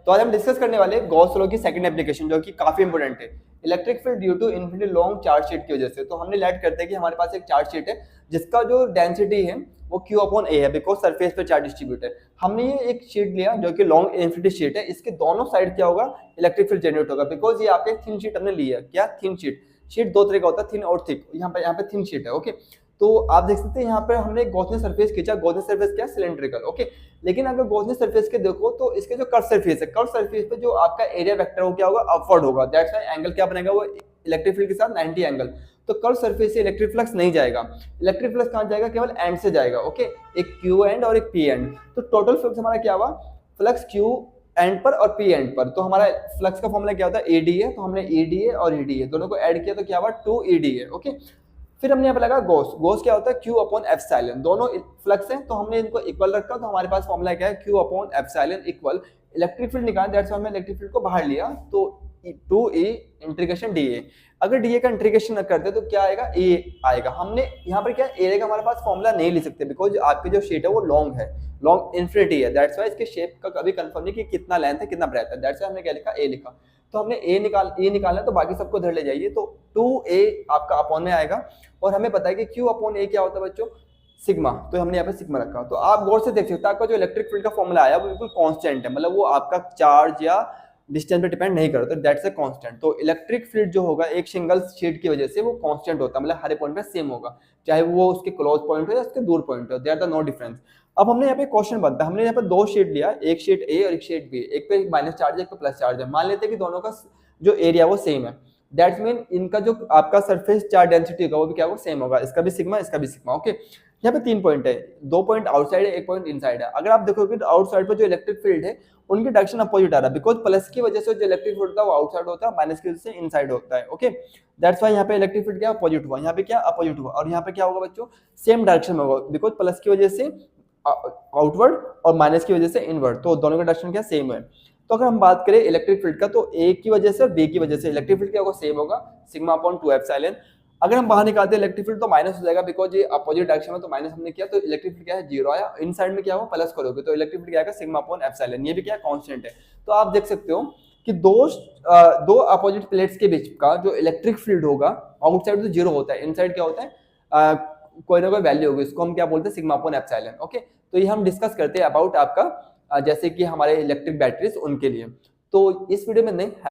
तो आज हम डिस्कस करने वाले गॉस लॉ की सेकंड एप्लीकेशन जो कि काफी इंपॉर्टेंट है, electric field due to infinity long charge sheet की वजह से। तो हमने लेट करते हैं कि हमारे पास एक चार्ज शीट है जिसका जो डेंसिटी है वो Q अपॉन A है, बिकॉज सरफेस पे चार्ज डिस्ट्रीब्यूट है। हमने ये एक शीट लिया जो कि लॉन्ग इन्फिनिटी शीट है, इसके दोनों साइड क्या होगा, इलेक्ट्रिक फील्ड जनरेट होगा, बिकॉज ये आपके थिन शीट हमने लिया है। क्या थिन शीट, शीट दो तरह का होता है, थिन और थिक। यहाँ पे थिन शीट है। ओके, तो आप देख सकते हैं यहाँ पे हमने गॉसियन सरफेस खींचा। गॉसियन सरफेस क्या, सिलेंड्रिकल। ओके, लेकिन अगर गॉसियन सरफेस के देखो तो इसके जो कर्व सरफेस है, कर्व सरफेस पे जो आपका एरिया वेक्टर हो क्या होगा, अपवर्ड होगा। दैट्स व्हाई एंगल क्या बनेगा, वो इलेक्ट्रिक फील्ड के साथ 90 एंगल। तो कर्व सरफेस से इलेक्ट्रिक फ्लक्स नहीं जाएगा। इलेक्ट्रिक फ्लक्स कहाँ जाएगा, केवल एंड से जाएगा। ओके, एक Q एंड और एक P एंड। तो टोटल फ्लक्स हमारा क्या हुआ, फ्लक्स Q एंड पर और P एंड पर। तो हमारा फ्लक्स का फॉर्मूला क्या होता है, ADA। तो हमने EDA और EDA दोनों को ऐड किया तो क्या हुआ, 2EDA। ओके, फिर हमने यहाँ पे लगा गॉस। गॉस क्या होता है, Q अपॉन एप्सिलॉन। दोनों फ्लक्स हैं तो हमने इनको इक्वल रखा। तो हमारे पास फॉर्मूला क्या है, Q upon epsilon equal electric field निकाल, दैट्स व्हाई हमने इलेक्ट्रिक फील्ड को बाहर लिया। तो 2E इंटीग्रेशन DA। अगर DA का इंटीग्रेशन न करते तो क्या आएगा, A आएगा। हमने यहाँ पर क्या एरिया का हमारे पास फॉर्मूला नहीं लिख सकते, बिकॉज आपकी जो शीट है वो लॉन्ग है, लॉन्ग इन्फिनिटी है। दैट्स व्हाई इसके शेप का कभी कंफर्म नहीं कि कितना लेंथ है कितना ब्रेथ है। दैट्स व्हाई हमने क्या लिखा, A लिखा। तो हमने ए निकालना है तो बाकी सबको इधर ले जाइए। तो 2A आपका अपॉन में आएगा। और हमें पता है कि Q अपॉन A क्या होता है बच्चों, सिग्मा। तो हमने यहाँ पे सिग्मा रखा। तो आप गौर से देख सकते हैं आपका जो इलेक्ट्रिक फील्ड का फॉर्मूला आया वो बिल्कुल कांस्टेंट है, मतलब वो आपका चार्ज या डिस्टेंस पे डिपेंड नहीं करता। That's a constant. तो इलेक्ट्रिक फील्ड जो होगा एक सिंगल शीट की वजह से वो कांस्टेंट होता है, मतलब हर पॉइंट पे सेम होगा, चाहे वो उसके क्लोज पॉइंट हो या उसके दूर पॉइंट हो। There the no difference. अब हमने यहाँ पे क्वेश्चन बनता है, हमने यहाँ पे दो शीट लिया, एक शीट A और एक शीट B। एक पे माइनस चार्ज है, एक पे प्लस चार्ज है। मान लेते हैं कि दोनों का जो एरिया वो सेम है, दैट्स मीन इनका जो आपका सरफेस चार्ज डेंसिटी होगा वो भी क्या होगा, सेम होगा। इसका भी सिग्मा, इसका भी सिग्मा। ओके, यहाँ पे 3 पॉइंट है, 2 पॉइंट आउटसाइड है, 1 पॉइंट इनसाइड है। अगर आप देखोगे तो आउटसाइड पर जो इलेक्ट्रिक फील्ड है उनकी डायरेक्शन अपोजिट आ रहा है, बिकॉज प्लस की वजह से जो इलेक्ट्रिक फील्ड होता है वो आउटसाइड होता है, माइनस की वजह से इनसाइड होता है। ओके, दैट्स व्हाई यहाँ पे इलेक्ट्रिक फील्ड क्या अपोजिट हुआ, यहाँ पे क्या अपोजिट हुआ। और यहाँ पे क्या होगा बच्चों, सेम डायरेक्शन में होगा, बिकॉज प्लस की वजह से आउटवर्ड और माइनस की वजह से इनवर्ड, तो दोनों का डायरेक्शन क्या सेम है। तो अगर हम बात करें इलेक्ट्रिक फील्ड का तो A की वजह से और B की वजह से इलेक्ट्रिक फील्ड क्या होगा, सेम होगा, सिग्मा अपॉन 2 एप्सिलॉन। अगर हम बाहर निकालते हैं इलेक्ट्रिक फील्ड तो माइनस हो जाएगा, बिकॉज ये अपोजिट डायरेक्शन में, तो माइनस हमने किया तो इलेक्ट्रिक फील्ड क्या है, 0 आया। इन साइड में क्या होगा, प्लस करोगे तो इलेक्ट्रिक फील्ड क्या आएगा, सिग्मा अपॉन एप्सिलॉन। ये भी क्या कांस्टेंट है। तो आप देख सकते हो कि दो अपोजिट प्लेट्स के बीच का जो इलेक्ट्रिक फील्ड होगा आउटसाइड तो 0 होता है, इनसाइड क्या होता है, कोई ना कोई वैल्यू होगी, इसको हम क्या बोलते हैं, सिग्मा अपॉन एप्सिलॉन। ओके, तो ये हम डिस्कस करते हैं अबाउट आपका जैसे कि हमारे इलेक्ट्रिक बैटरीज उनके लिए। तो इस वीडियो में नहीं